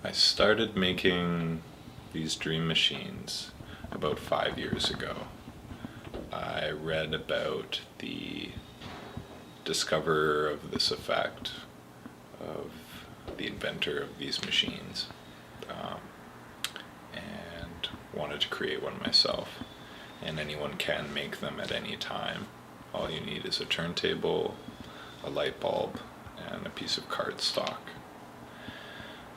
I started making these dream machines about 5 years ago. I read about the discoverer of this effect, of the inventor of these machines, and wanted to create one myself. And anyone can make them at any time. All you need is a turntable, a light bulb, and a piece of cardstock.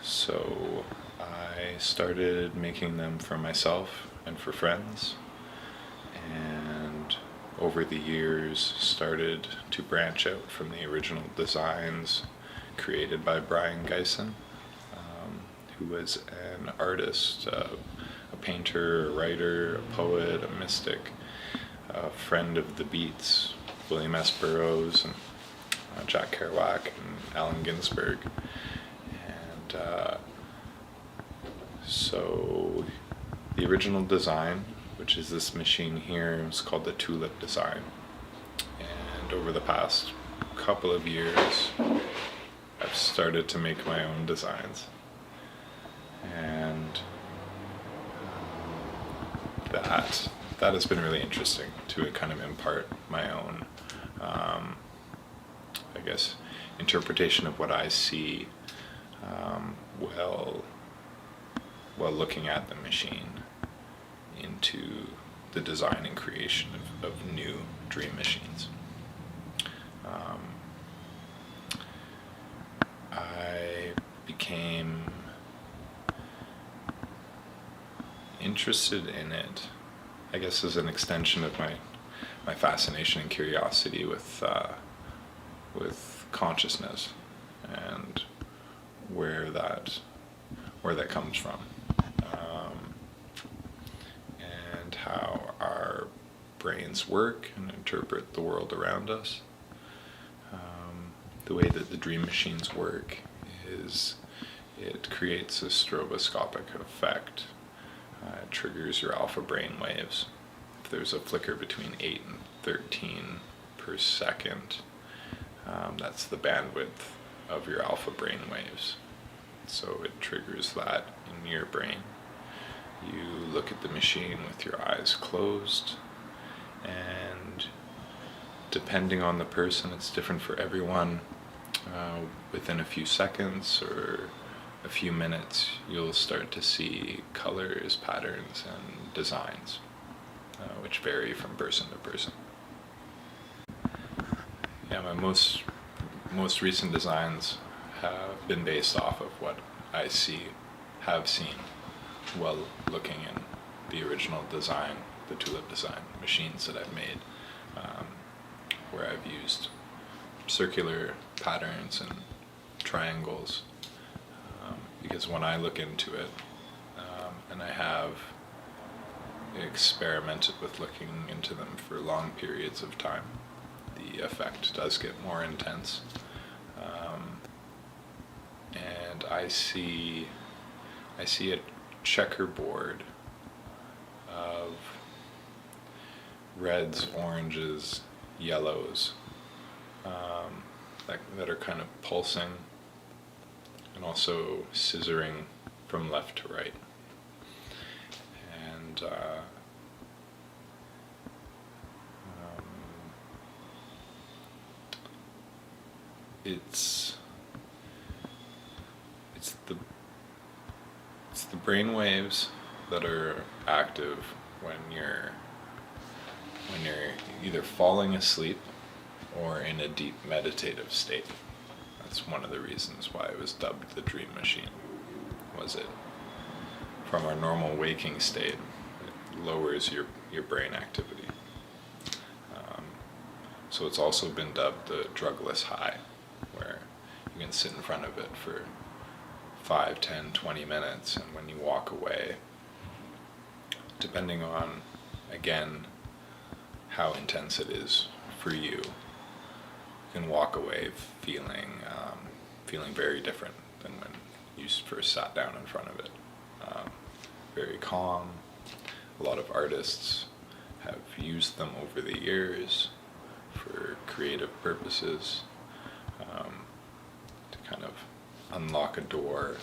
So I started making them for myself and for friends, and over the years started to branch out from the original designs created by Brian Geisen, who was an artist, a painter, a writer, a poet, a mystic, a friend of the Beats, William S. Burroughs, and Jack Kerouac, and Allen Ginsberg. And so the original design, which is this machine here, is called the Tulip Design. And over the past couple of years, I've started to make my own designs. And that has been really interesting to kind of impart my own, I guess, interpretation of what I see while looking at the machine into the design and creation of new dream machines. I became interested in it, I guess, as an extension of my fascination and curiosity with consciousness and where that comes from, and how our brains work and interpret the world around us. The way that the dream machines work is it creates a stroboscopic effect. It triggers your alpha brain waves. If there's a flicker between 8 and 13 per second, that's the bandwidth of your alpha brain waves. So it triggers that in your brain. You look at the machine with your eyes closed, and depending on the person, it's different for everyone. Within a few seconds or a few minutes, you'll start to see colors, patterns, and designs, which vary from person to person. Yeah, my most recent designs have been based off of what I have seen while looking in the original design, the Tulip Design machines that I've made, where I've used circular patterns and triangles, because when I look into it, and I have experimented with looking into them for long periods of time, the effect does get more intense. And I see a checkerboard of reds, oranges, yellows, that are kind of pulsing and also scissoring from left to right. And it's the brain waves that are active when you're either falling asleep or in a deep meditative state. That's one of the reasons why it was dubbed the Dream Machine. Was it from our normal waking state, it lowers your brain activity. So it's also been dubbed the drugless high, where you can sit in front of it for 5, 10, 20 minutes, and when you walk away, depending on, again, how intense it is for you, can walk away feeling very different than when you first sat down in front of it. Very calm. A lot of artists have used them over the years for creative purposes, to kind of unlock a door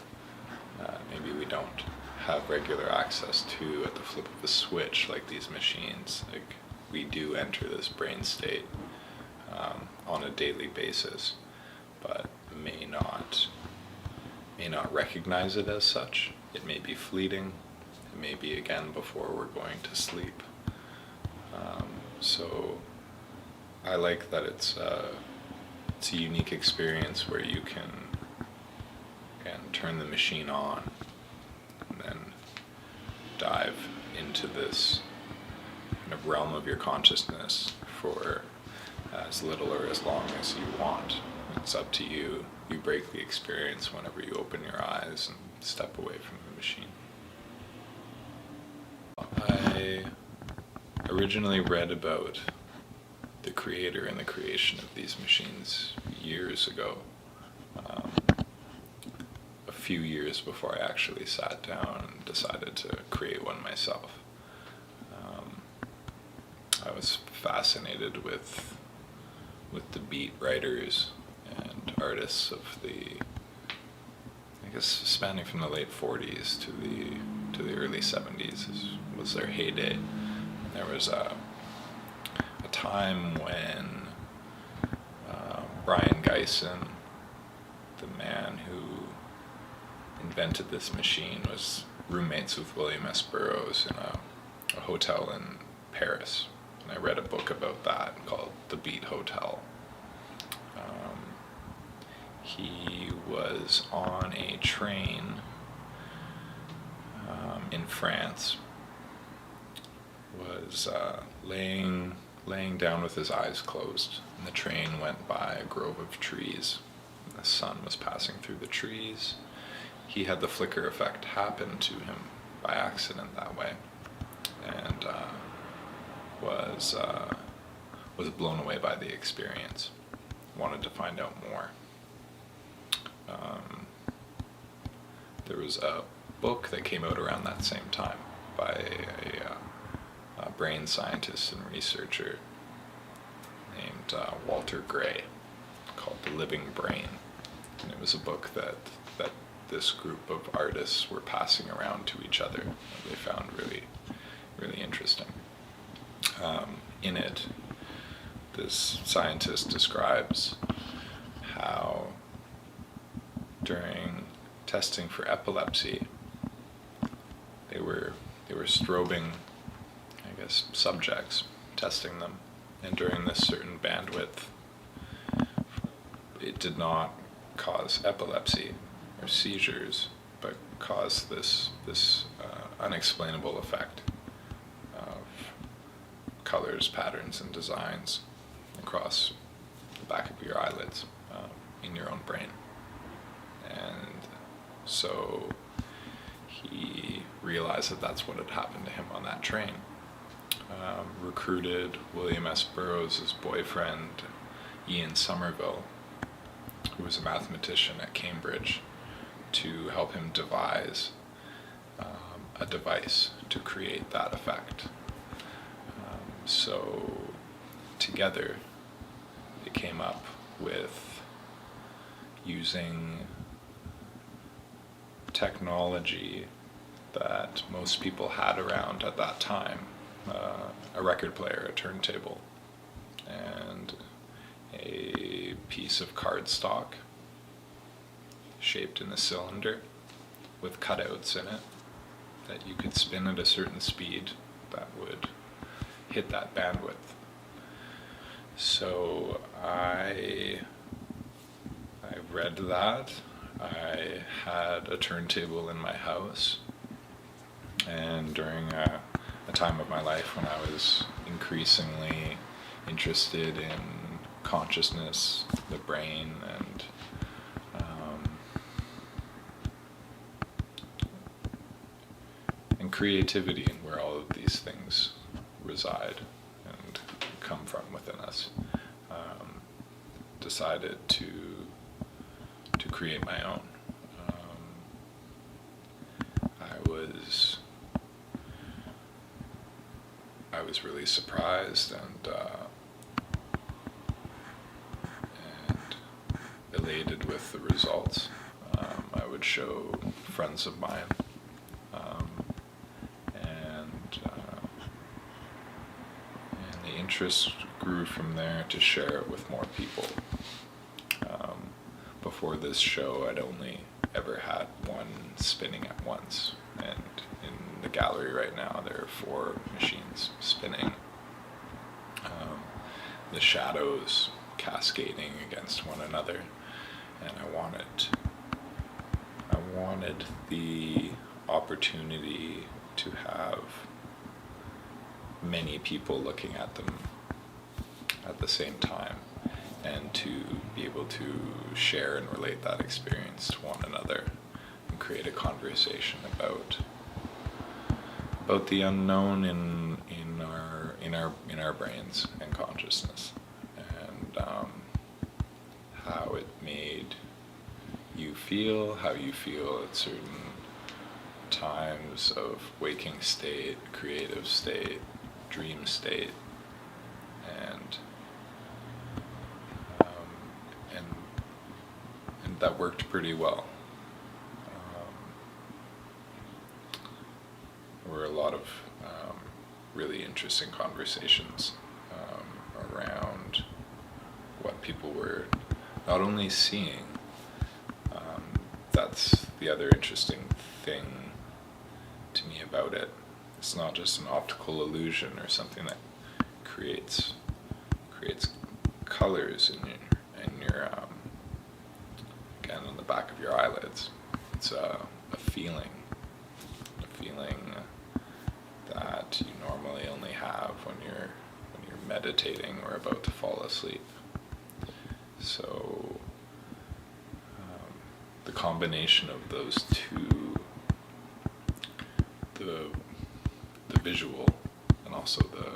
don't have regular access to at the flip of a switch like these machines. Like, we do enter this brain state on a daily basis, but may not recognize it as such. It may be fleeting. It may be again before we're going to sleep. So I like that it's a unique experience where you can turn the machine on and then dive into this kind of realm of your consciousness for as little or as long as you want. It's up to you. You break the experience whenever you open your eyes and step away from the machine. I originally read about the creator and the creation of these machines years ago, a few years before I actually sat down and decided to create one myself. I was fascinated with the beat writers and artists of I guess spanning from the late 40s to the early 70s was their heyday. There was a time when Brian Geisen, the man who invented this machine, was roommates with William S. Burroughs in a hotel in Paris. And I read a book about that called The Beat Hotel. He was on a train in France, was laying down with his eyes closed, and the train went by a grove of trees. The sun was passing through the trees. He had the flicker effect happen to him by accident that way, and was blown away by the experience. Wanted to find out more. There was a book that came out around that same time by a brain scientist and researcher named Walter Gray, called The Living Brain. And it was a book that this group of artists were passing around to each other that they found really, really interesting. In it, this scientist describes how during testing for epilepsy, they were strobing, I guess, subjects, testing them, and during this certain bandwidth, it did not cause epilepsy or seizures, but caused this unexplainable effect of colors, patterns, and designs across the back of your eyelids in your own brain. And so he realized that that's what had happened to him on that train. Recruited William S. Burroughs' boyfriend, Ian Somerville, who was a mathematician at Cambridge, to help him devise a device to create that effect. So together they came up with using technology that most people had around at that time, a record player, a turntable, and a piece of cardstock shaped in a cylinder with cutouts in it that you could spin at a certain speed that would hit that bandwidth. So I read that. I had a turntable in my house, and during a time of my life when I was increasingly interested in consciousness, the brain, and creativity, and where all of these things reside and come from within us, decided to create my own. I was really surprised and elated with the results. I would show friends of mine interest grew from there to share it with more people. Before this show, I'd only ever had one spinning at once, and in the gallery right now there are 4 machines spinning. The shadows cascading against one another, and I wanted the opportunity to have many people looking at them at the same time, and to be able to share and relate that experience to one another and create a conversation about the unknown in our brains and consciousness, and how it made you feel, how you feel at certain times of waking state, creative state, dream state, and that worked pretty well. There were a lot of really interesting conversations around what people were not only seeing. That's the other interesting thing to me about it. It's not just an optical illusion or something that creates colors in your again on the back of your eyelids. It's a feeling that you normally only have when you're meditating or about to fall asleep. So the combination of those two, the visual and also the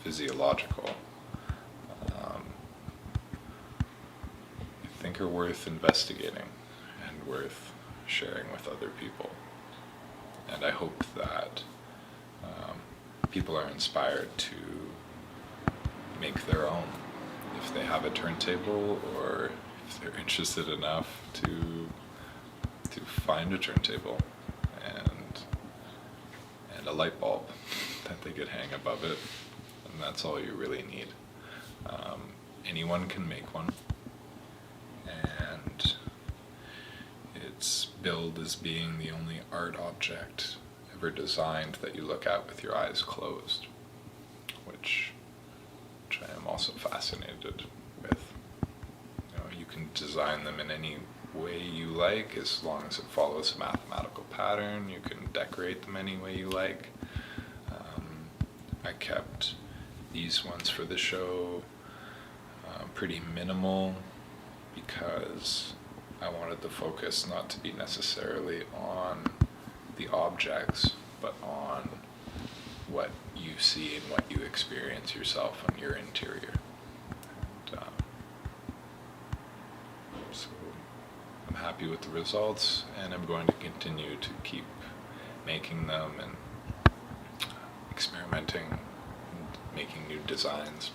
physiological, I think are worth investigating and worth sharing with other people. And I hope that people are inspired to make their own, if they have a turntable, or if they're interested enough to find a turntable and a light bulb that they could hang above it, and that's all you really need. Anyone can make one, and it's billed as being the only art object ever designed that you look at with your eyes closed, which I am also fascinated with. You can design them in any way you like, as long as it follows a mathematical pattern. You can decorate them any way you like. I kept these ones for the show pretty minimal, because I wanted the focus not to be necessarily on the objects, but on what you see and what you experience yourself on your interior. And, so I'm happy with the results, and I'm going to continue to keep making them and experimenting and making new designs.